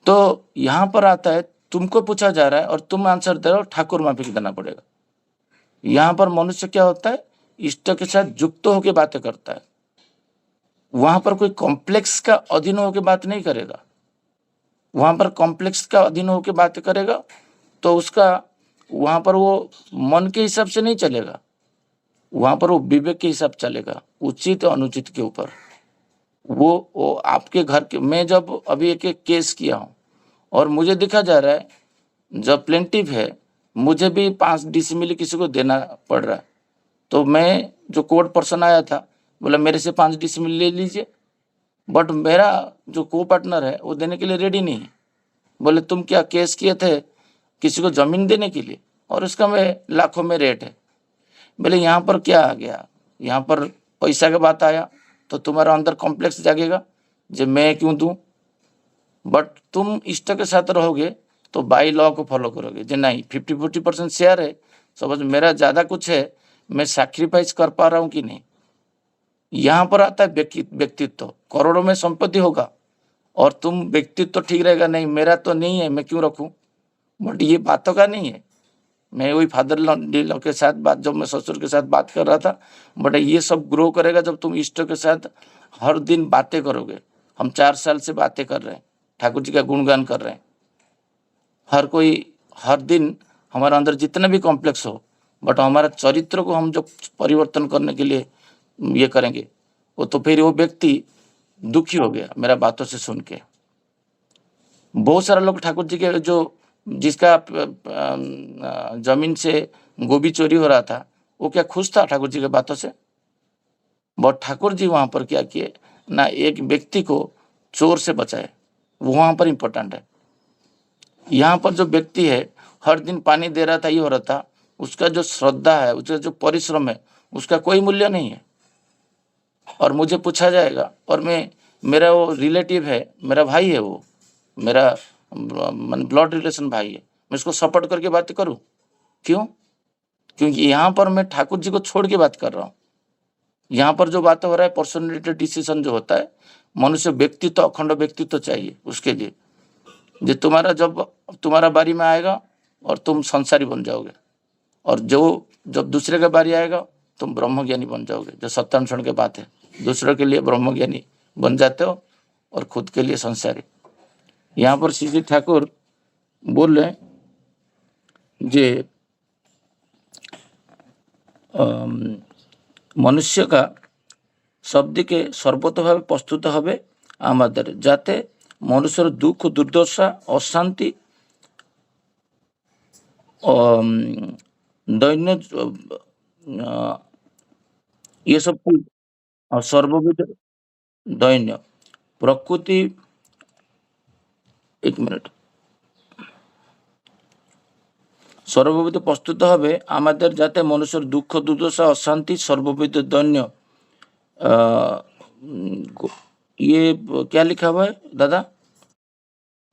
तो यहाँ पर आता है, तुमको पूछा जा रहा है और तुम आंसर दे रहे हो, ठाकुर माफिक देना पड़ेगा। यहाँ पर मनुष्य क्या होता है, इष्ट के साथ युक्त होकर बातें करता है। वहां पर कोई कॉम्प्लेक्स का अधीन होकर बात नहीं करेगा। वहां पर कॉम्प्लेक्स का अधीन होकर बात करेगा तो उसका वहां पर वो मन के हिसाब से नहीं चलेगा, वहां पर वो विवेक के हिसाब चलेगा, उचित और अनुचित के ऊपर। वो आपके घर के, मैं जब अभी एक केस किया हूँ और मुझे दिखा जा रहा है जब प्लेंटिव है, मुझे भी 5 डिसिमिली किसी को देना पड़ रहा है। तो मैं जो कोर्ट पर्सन आया था, बोला मेरे से 5 डिसिमिली ले लीजिए, बट मेरा जो को पार्टनर है वो देने के लिए रेडी नहीं है। बोले तुम क्या केस किए थे किसी को जमीन देने के लिए, और उसका में लाखों में रेट है। बोले यहाँ पर क्या आ गया, यहाँ पर पैसा का बात आया तो तुम्हारा अंदर कॉम्प्लेक्स जागेगा जो मैं क्यों दूं। बट तुम इष्ट के साथ रहोगे तो बाई लॉ को फॉलो करोगे, जो नहीं 50-40% शेयर है, समझ मेरा ज़्यादा कुछ है, मैं सैक्रिफाइस कर पा रहा हूँ कि नहीं। यहाँ पर आता है व्यक्तित्व। करोड़ों में संपत्ति होगा और तुम व्यक्तित्व ठीक रहेगा, नहीं मेरा तो नहीं है मैं क्यों रखूँ। बट ये बातों का नहीं है। मैं वही फादर लॉ के साथ बात, जब मैं ससुर के साथ बात कर रहा था, बट ये सब ग्रो करेगा जब तुम इष्ट के साथ हर दिन बातें करोगे। हम 4 साल से बातें कर रहे हैं, ठाकुर जी का गुणगान कर रहे हैं। हर कोई हर दिन हमारे अंदर जितना भी कॉम्प्लेक्स हो, बट हमारा चरित्र को हम जो परिवर्तन करने के लिए ये करेंगे, वो तो फिर वो व्यक्ति दुखी हो गया मेरा बातों से सुन के। बहुत सारे लोग ठाकुर जी के जो जिसका जमीन से गोभी चोरी हो रहा था, वो क्या खुश था ठाकुर जी के बातों से। बहुत ठाकुर जी वहां पर क्या किए ना, एक व्यक्ति को चोर से बचाए, वो वहां पर इंपॉर्टेंट है। यहाँ पर जो व्यक्ति है हर दिन पानी दे रहा था, ये हो रहा था, उसका जो श्रद्धा है, उसका जो परिश्रम है, उसका कोई मूल्य नहीं है। और मुझे पूछा जाएगा और मेरा वो रिलेटिव है, मेरा भाई है, वो मेरा ब्लड रिलेशन भाई है, मैं उसको सपोर्ट करके बात करूं? क्यों? क्योंकि यहाँ पर मैं ठाकुर जी को छोड़ के बात कर रहा हूँ। यहाँ पर जो बात हो रहा है पर्सनैलिटी डिसीजन जो होता है, मनुष्य व्यक्तित्व, अखंड व्यक्तित्व चाहिए उसके लिए। जो तुम्हारा जब तुम्हारा बारी में आएगा और तुम संसारी बन जाओगे, और जो जब दूसरे का बारी आएगा तुम ब्रह्मज्ञानी बन जाओगे। जो सत्यानुसरण की बात है, दूसरों के लिए ब्रह्मज्ञानी बन जाते हो और खुद के लिए संसारी। यहाँ पर श्री जी ठाकुर बोल रहे जे मनुष्य का शब्दिके सर्वत भावे प्रस्तुत हबे आमादेर, जाते मनुष्यर दुख दुर्दशा अशांति दैन्य ये सब सर्वविध दैन्य प्रकृति, एक मिनट, सर्वविध प्रस्तुत हबे आमादेर, जाते मनुष्यर दुख दुर्दशा अशांति सर्वविध दैन्य। ये क्या लिखा हुआ है दादा?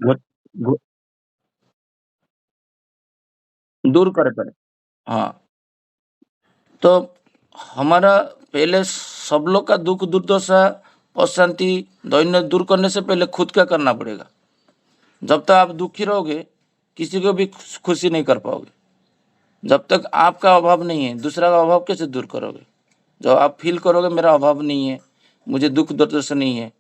घो- घो- दूर करे। हाँ, तो हमारा पहले सब लोग का दुख दुर्दशा अशांति दैन्य दूर करने से पहले खुद का करना पड़ेगा। जब तक आप दुखी रहोगे किसी को भी खुशी नहीं कर पाओगे। जब तक आपका अभाव नहीं है, दूसरा का अभाव कैसे दूर करोगे? जब आप फील करोगे मेरा अभाव नहीं है, मुझे दुख दुर्दशा नहीं है।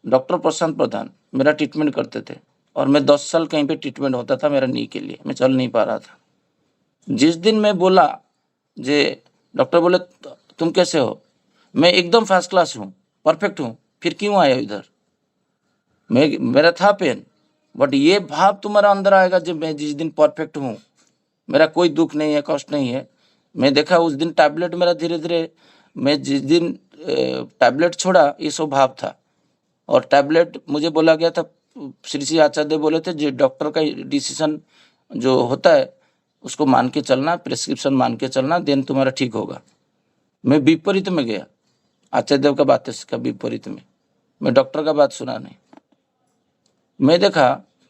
डॉक्टर प्रशांत प्रधान मेरा ट्रीटमेंट करते थे और मैं 10 साल कहीं पे ट्रीटमेंट होता था मेरा नी के लिए, मैं चल नहीं पा रहा था। जिस दिन मैं बोला, जे डॉक्टर बोले तुम कैसे हो, मैं एकदम फर्स्ट क्लास हूँ, परफेक्ट हूँ, फिर क्यों आया इधर? मेरा था पेन, बट ये भाव तुम्हारा अंदर आएगा जब मैं जिस दिन परफेक्ट हूँ, मेरा कोई दुख नहीं है, कष्ट नहीं है। मैं देखा उस दिन टैबलेट मेरा धीरे धीरे, मैं जिस दिन टैबलेट छोड़ा ये सब भाव था। और टैबलेट मुझे बोला गया था, श्री श्री आचार्य बोले थे जो डॉक्टर का डिसीजन जो होता है उसको मान के चलना, प्रेस्क्रिप्शन मान के चलना, देन तुम्हारा ठीक होगा। मैं विपरीत में गया, आचार्य देव का बात का विपरीत में, मैं डॉक्टर का बात सुना नहीं। मैं देखा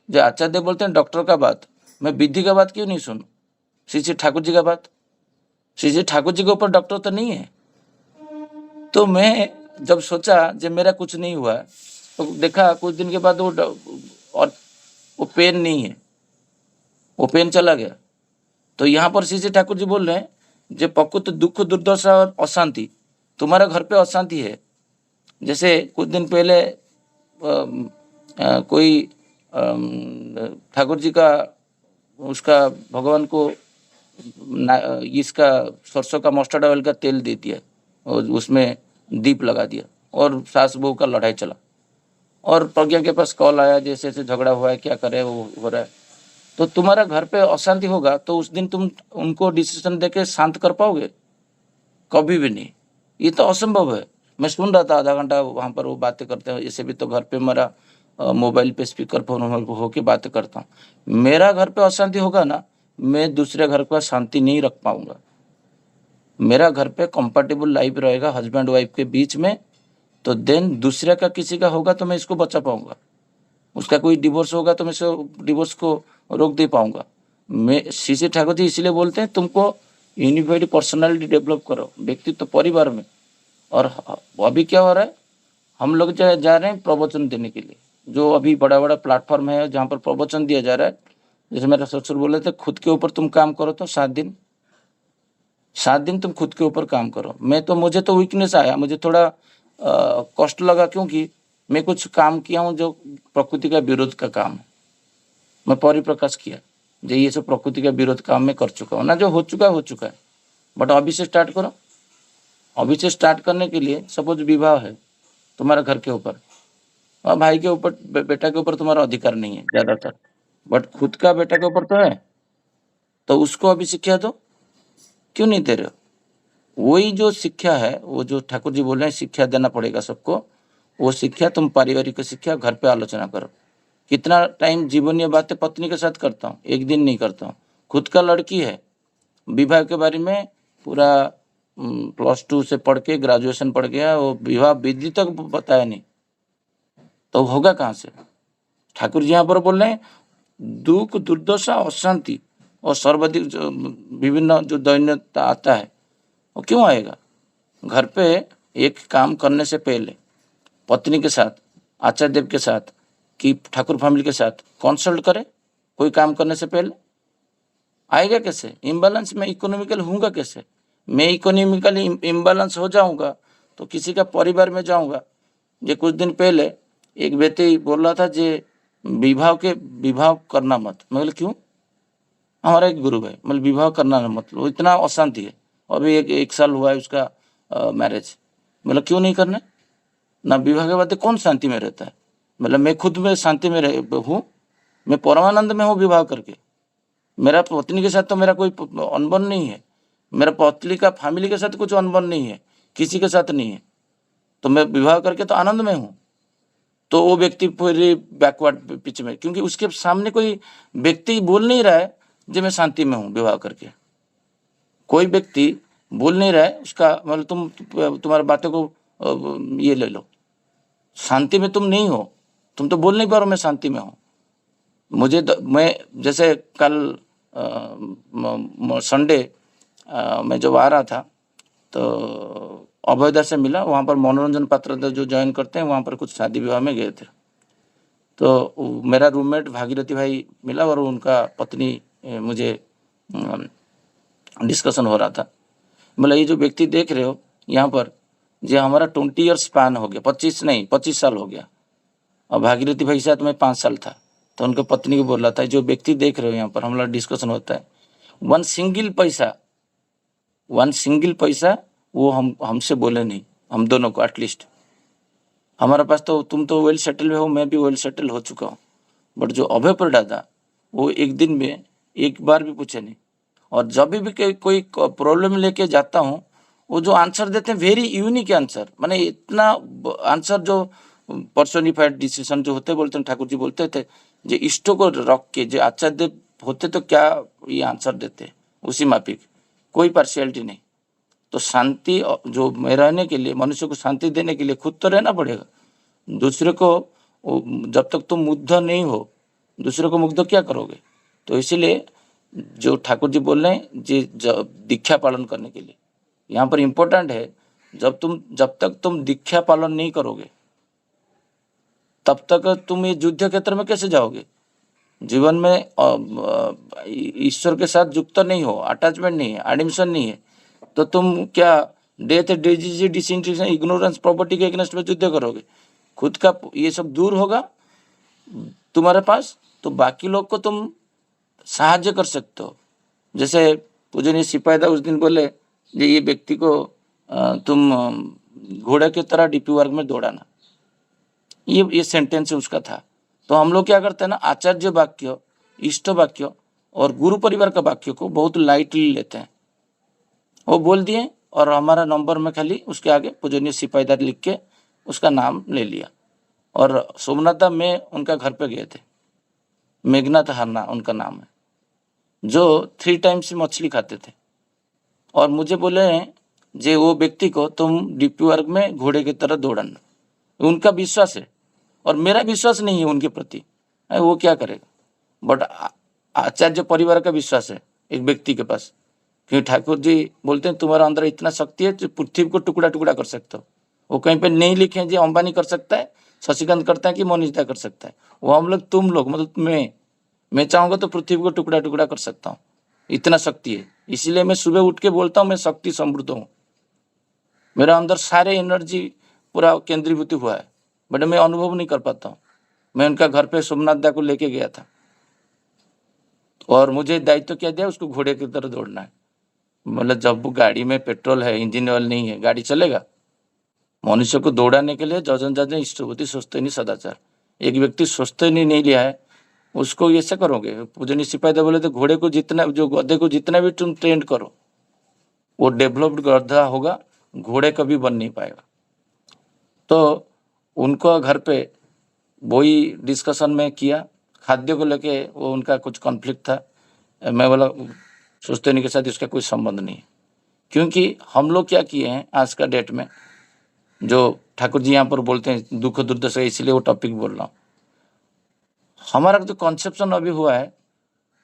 जो आचार्य देव बोलते हैं डॉक्टर का बात, मैं विधि का बात क्यों नहीं सुनूं? श्री श्री ठाकुर जी का बात, श्री श्री ठाकुर जी के ऊपर डॉक्टर तो नहीं है। तो मैं जब सोचा जब मेरा कुछ नहीं हुआ, तो देखा कुछ दिन के बाद और वो पेन नहीं है, वो पेन चला गया। तो यहाँ पर श्री श्री ठाकुर जी बोल रहे हैं जो प्रकृत दुख दुर्दशा और अशांति, तुम्हारा घर पे अशांति है। जैसे कुछ दिन पहले कोई ठाकुर जी का उसका भगवान को इसका सरसों का मस्टर्ड ऑयल का तेल दे दिया और उसमें दीप लगा दिया और सास बहू का लड़ाई चला। और प्रज्ञा के पास कॉल आया जैसे ऐसे झगड़ा हुआ है, क्या करे, वो हो रहा है। तो तुम्हारा घर पे अशांति होगा तो उस दिन तुम उनको डिसीजन देके शांत कर पाओगे? कभी भी नहीं, ये तो असंभव है। मैं सुन रहा था आधा घंटा वहाँ पर वो बातें करते हैं, ऐसे भी तो घर पे मेरा मोबाइल पे स्पीकर फोन होके बातें करता हूँ। मेरा घर पे अशांति होगा ना, मैं दूसरे घर का शांति नहीं रख पाऊंगा। मेरा घर पे कंफर्टेबल लाइफ रहेगा हस्बैंड वाइफ के बीच में, तो देन दूसरे का किसी का होगा तो मैं इसको बचा पाऊंगा। उसका कोई डिवोर्स होगा तो मैं डिवोर्स को रोक दे पाऊंगा। मैं श्री श्री ठाकुर जी इसलिए बोलते हैं तुमको यूनिफाइड पर्सनालिटी डेवलप करो व्यक्तित्व परिवार में। और अभी क्या हो रहा है, हम लोग जा रहे हैं प्रवचन देने के लिए, जो अभी बड़ा बड़ा प्लेटफॉर्म है जहाँ पर प्रवचन दिया जा रहा है। जैसे मेरा ससुर बोले थे खुद के ऊपर तुम काम करो, तो 7 दिन तुम खुद के ऊपर काम करो। मुझे तो वीकनेस आया, मुझे थोड़ा कष्ट लगा, क्योंकि मैं कुछ काम किया हूँ जो प्रकृति का विरोध का काम है। मैं परिप्रकाश किया जो ये सब प्रकृति का विरोध काम में कर चुका हूँ ना, जो हो चुका है। बट अभी से स्टार्ट करो। अभी से स्टार्ट करने के लिए सपोज विवाह है तुम्हारा घर के ऊपर, और भाई के ऊपर बेटा के ऊपर तुम्हारा अधिकार नहीं है ज्यादातर, बट खुद का बेटा के ऊपर तो है, तो उसको अभी शिक्षा दो। क्यों नहीं दे रहे हो? वही जो शिक्षा है, वो जो ठाकुर जी बोल रहे हैं शिक्षा देना पड़ेगा सबको, वो शिक्षा तुम पारिवारिक शिक्षा घर पे आलोचना करो। कितना टाइम जीवनीय बातें पत्नी के साथ करता हूँ, एक दिन नहीं करता हूँ। खुद का लड़की है, विवाह के बारे में पूरा +2 से पढ़ के ग्रेजुएशन पढ़ गया, वो विवाह विधि तक बताया नहीं, तो होगा कहाँ से? ठाकुर जी यहाँ पर बोल रहे हैं दुख, दुर्दशा, अशांति और सर्वाधिक विभिन्न जो दैन्यता आता है वो क्यों आएगा? घर पे एक काम करने से पहले पत्नी के साथ, आचार्य देव के साथ कि ठाकुर फैमिली के साथ कंसल्ट करें। कोई काम करने से पहले आएगा कैसे? इम्बैलेंस में इकोनॉमिकल होऊंगा कैसे? मैं इकोनॉमिकली इम्बैलेंस हो जाऊंगा तो किसी का परिवार में जाऊंगा। ये कुछ दिन पहले एक व्यक्ति बोल रहा था जे विवाह करना मत। मैं बोले क्यों? हमारा एक गुरु है, मतलब विवाह करना ना मत, वो इतना अशांति है। अभी एक साल हुआ है उसका मैरिज। मतलब क्यों नहीं करना? ना विवाह के बाद कौन शांति में रहता है? मतलब मैं खुद में शांति में हूँ, मैं परमानंद में हूँ विवाह करके। मेरा पत्नी के साथ तो मेरा कोई अनबन नहीं है, मेरा पत्नी का फैमिली के साथ कुछ अनबन नहीं है, किसी के साथ नहीं है, तो मैं विवाह करके तो आनंद में हूँ। तो वो व्यक्ति पूरे बैकवर्ड पिच में, क्योंकि उसके सामने कोई व्यक्ति बोल नहीं रहा है जो मैं शांति में हूँ विवाह करके। कोई व्यक्ति बोल नहीं रहा है उसका मतलब तुम्हारी बातों को ये ले लो, शांति में तुम नहीं हो, तुम तो बोल नहीं पा रहे हो मैं शांति में हूँ। मैं जैसे कल संडे मैं जब आ रहा था तो अभयदा से मिला, वहाँ पर मनोरंजन पात्र जो ज्वाइन करते हैं वहाँ पर कुछ शादी विवाह में गए थे। तो मेरा रूममेट भागीरथी भाई मिला और उनका पत्नी मुझे डिस्कशन हो रहा था। मतलब ये जो व्यक्ति देख रहे हो यहाँ पर, जो हमारा 20 ईयर्स स्पैन हो गया, 25 साल हो गया, और भागीरथी भाई के साथ मैं 5 साल था। तो उनके पत्नी को बोल रहा था जो व्यक्ति देख रहे हो यहाँ पर, हमारा डिस्कशन होता है, वन सिंगल पैसा वो हमसे बोले नहीं, हम दोनों को एटलीस्ट। हमारे पास तो तुम तो वेल सेटल हो, मैं भी वेल सेटल हो चुका हूँ, बट जो अभय परिडा था वो एक दिन में एक बार भी पूछे नहीं। और जब भी कोई प्रॉब्लम लेके जाता हूँ, वो जो आंसर देते हैं वेरी यूनिक आंसर, माने इतना आंसर जो पर्सोनिफाइड डिसीजन जो होते बोलते हैं, ठाकुर जी बोलते थे जो इष्टों को रख के जो आचार्य होते तो क्या ये आंसर देते उसी माफिक, कोई पार्शियलिटी नहीं। तो शांति जो में रहने के लिए, मनुष्य को शांति देने के लिए खुद तो रहना पड़ेगा। दूसरे को जब तक तुम मुग्ध नहीं हो, दूसरे को मुग्ध क्या करोगे? तो इसीलिए जो ठाकुर जी बोल रहे हैं जी दीक्षा पालन करने के लिए यहाँ पर इम्पोर्टेंट है, जब तक तुम दीक्षा पालन नहीं करोगे तब तक तुम ये युद्ध क्षेत्र में कैसे जाओगे? जीवन में ईश्वर के साथ युक्त नहीं हो, अटैचमेंट नहीं है, एडिम्शन नहीं है, तो तुम क्या death, disease, disinterest, ignorance, property के अगेंस्ट में युद्ध करोगे? खुद का ये सब दूर होगा तुम्हारे पास तो बाकी लोग को तुम साहाଯ୍य कर सकते हो। जैसे पूजनीय सिपाहीदा उस दिन बोले ये व्यक्ति को तुम घोड़े की तरह डीपी वर्ग में दौड़ाना, ये सेंटेंस उसका था। तो हम लोग क्या करते हैं ना, आचार्य वाक्य, इष्ट वाक्य और गुरु परिवार का वाक्य को बहुत लाइटली लेते हैं। वो बोल दिए और हमारा नंबर में खाली उसके आगे पूजनीय सिपाहीदार लिख के उसका नाम ले लिया। और सोमनाथ में उनका घर पे गए थे, मेघनाथ हरना उनका नाम है, जो 3 टाइम्स मछली खाते थे। और मुझे बोले जे वो व्यक्ति को तुम डीपी वर्ग में घोड़े की तरह दौड़ाना, उनका विश्वास है और मेरा विश्वास नहीं है उनके प्रति, वो क्या करेगा? बट आचार्य परिवार का विश्वास है एक व्यक्ति के पास, क्योंकि ठाकुर जी बोलते हैं तुम्हारा अंदर इतना शक्ति है जो पृथ्वी को टुकड़ा टुकड़ा कर सकते हो। वो कहीं पे नहीं लिखे जी अंबानी कर सकता है, शशिकांत करता है कि मोनिता कर सकता है, वो हम लोग तुम लोग मतलब मैं चाहूँगा तो पृथ्वी को टुकड़ा टुकड़ा कर सकता हूँ, इतना शक्ति है। इसीलिए मैं सुबह उठ के बोलता हूँ मैं शक्ति समृद्ध हूँ, मेरा अंदर सारे एनर्जी पूरा केंद्रीभूत हुआ है, बट मैं अनुभव नहीं कर पाता हूँ। मैं उनका घर पे सोमनाथ दा को लेके गया था और मुझे दायित्व क्या दिया, उसको घोड़े की तरह दौड़ना है। मतलब जब गाड़ी में पेट्रोल है, इंजन ऑयल नहीं है, गाड़ी चलेगा? मनुष्य को दौड़ाने के लिए जजन जजन इष्टभूति स्वस्थनी सदाचार, एक व्यक्ति स्वस्थनी नहीं लिया है उसको ऐसे करोगे? पूजनीय सिपाही बोले तो घोड़े को जितना, जो गधे को जितना भी तुम ट्रेंड करो वो डेवलप्ड गधा होगा, घोड़े कभी बन नहीं पाएगा। तो उनको घर पे वही डिस्कशन में किया, खाद्य को लेके वो उनका कुछ कॉन्फ्लिक्ट था। मैं बोला सोचते नहीं के साथ इसका कोई संबंध नहीं है, क्योंकि हम लोग क्या किए हैं आज का डेट में, जो ठाकुर जी यहाँ पर बोलते हैं दुख दुर्दशा, इसलिए वो टॉपिक बोल रहा हूँ। हमारा जो कॉन्सेप्शन अभी हुआ है,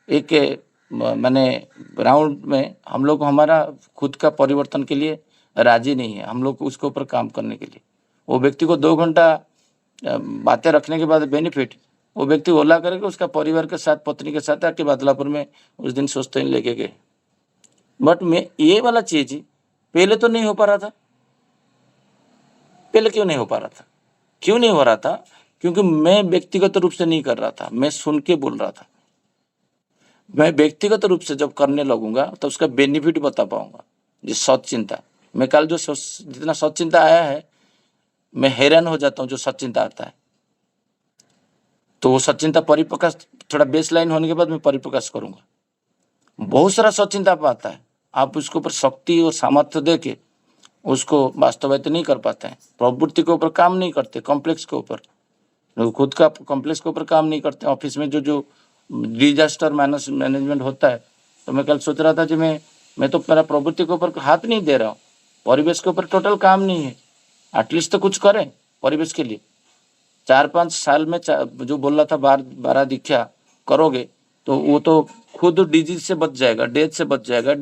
एक मैंने राउंड में हम लोग हमारा खुद का परिवर्तन के लिए राजी नहीं है, हम लोग उसके ऊपर काम करने के लिए। वो व्यक्ति को 2 घंटा बातें रखने के बाद बेनिफिट वो व्यक्ति ओला करके उसका परिवार के साथ, पत्नी के साथ आके बदलापुर में उस दिन सोचते लेके गए। बट मैं ये वाला चीज पहले तो नहीं हो पा रहा था। पहले क्यों नहीं हो पा रहा था? क्यों नहीं हो रहा था? क्योंकि मैं व्यक्तिगत रूप से नहीं कर रहा था, मैं सुन के बोल रहा था। मैं व्यक्तिगत रूप से जब करने लगूंगा तो उसका बेनिफिट बता पाऊंगा। जो सच चिंता, मैं कल जो जितना सच चिंता आया है, मैं हैरान हो जाता हूँ जो सच चिंता आता है। तो वो सच चिंता परिप्रकाश थोड़ा बेस लाइन होने के बाद मैं परिप्रकाश करूंगा। बहुत सारा सच चिंता आता है, आप उसके ऊपर शक्ति और सामर्थ्य दे के उसको वास्तवित नहीं कर पाते हैं। प्रवृत्ति के ऊपर काम नहीं करते, कॉम्प्लेक्स के ऊपर, खुद का कॉम्प्लेक्स के ऊपर काम नहीं करते। ऑफिस में जो जो डिजास्टर मैनेजमेंट होता है, तो मैं कल सोच रहा था कि मैं तो मेरा प्रवृत्ति के ऊपर हाथ नहीं दे रहा हूँ, परिवेश के ऊपर टोटल काम नहीं है। एटलीस्ट तो कुछ करें परिवेश के लिए। 4-5 साल में जो बोल रहा था 12 दीक्षा करोगे तो वो तो खुद डिजीज से बच जाएगा, डेथ से बच जाएगा,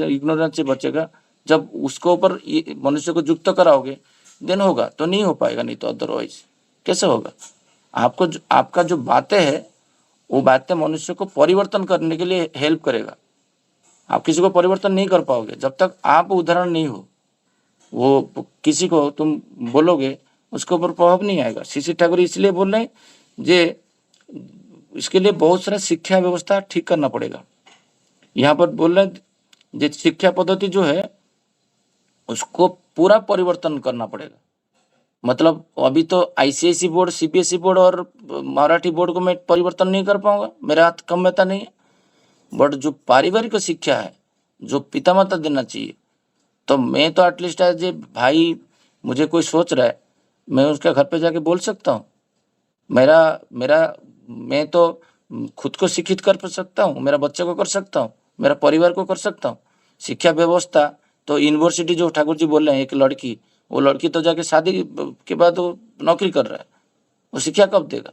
इग्नोरेंस से बचेगा। जब उसको ऊपर मनुष्य को युक्त कराओगे देन होगा, तो नहीं हो पाएगा, नहीं तो अदरवाइज कैसे होगा? आपको आपका जो बातें है वो बातें मनुष्य को परिवर्तन करने के लिए हेल्प करेगा। आप किसी को परिवर्तन नहीं कर पाओगे जब तक आप उदाहरण नहीं हो। वो किसी को तुम बोलोगे उसके ऊपर प्रभाव नहीं आएगा। श्री ठाकुर इसलिए बोल रहे हैं जे इसके लिए बहुत सारा शिक्षा व्यवस्था ठीक करना पड़ेगा। यहाँ पर बोल रहे हैं जो शिक्षा पद्धति जो है उसको पूरा परिवर्तन करना पड़ेगा। मतलब अभी तो आईसीएसई बोर्ड, सीबीएसई बोर्ड और मराठी बोर्ड को मैं परिवर्तन नहीं कर पाऊंगा, मेरा हाथ कम रहता नहीं है। बट जो पारिवारिक शिक्षा है, जो पिता माता देना चाहिए, तो मैं तो एटलीस्ट एज ए भाई, मुझे कोई सोच रहा है मैं उसके घर पे जाके बोल सकता हूँ। मेरा मेरा मैं तो खुद को शिक्षित कर सकता हूँ, मेरा बच्चे को कर सकता हूँ, मेरा परिवार को कर सकता हूँ। शिक्षा व्यवस्था तो यूनिवर्सिटी जो ठाकुर जी बोल रहे हैं, एक लड़की, वो लड़की तो जाके शादी के बाद वो नौकरी कर रहा है, वो शिक्षा कब देगा?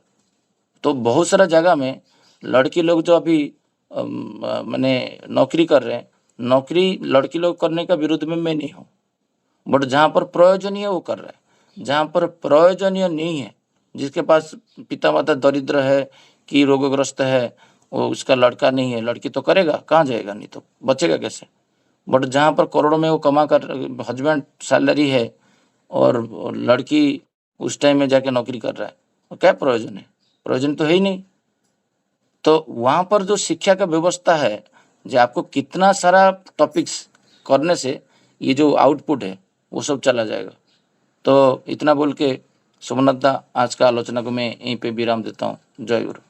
तो बहुत सारा जगह में लड़की लोग जो अभी मैंने नौकरी कर रहे हैं, नौकरी लड़की लोग करने का विरोध में मैं नहीं हूँ। बट जहाँ पर प्रयोजनीय वो कर रहा है, जहाँ पर प्रयोजनीय नहीं है, जिसके पास पिता माता दरिद्र है कि रोगग्रस्त है, वो उसका लड़का नहीं है, लड़की तो करेगा, कहाँ जाएगा? नहीं तो बचेगा कैसे? बट जहाँ पर करोड़ों में वो कमा कर, हस्बैंड सैलरी है और लड़की उस टाइम में जाके नौकरी कर रहा है, तो क्या प्रयोजन है? प्रयोजन तो है ही नहीं। तो वहाँ पर जो शिक्षा का व्यवस्था है, जो आपको कितना सारा टॉपिक्स करने से ये जो आउटपुट है वो सब चला जाएगा। तो इतना बोल के सोमनाथ दा, आज का आलोचना को मैं यहीं पे विराम देता हूँ। जय गुरु।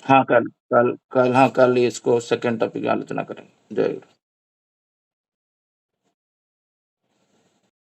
हाँ कल कल कल हाँ कल इसको सेकंड टॉपिक की आलोचना करेंगे। जय गुरु।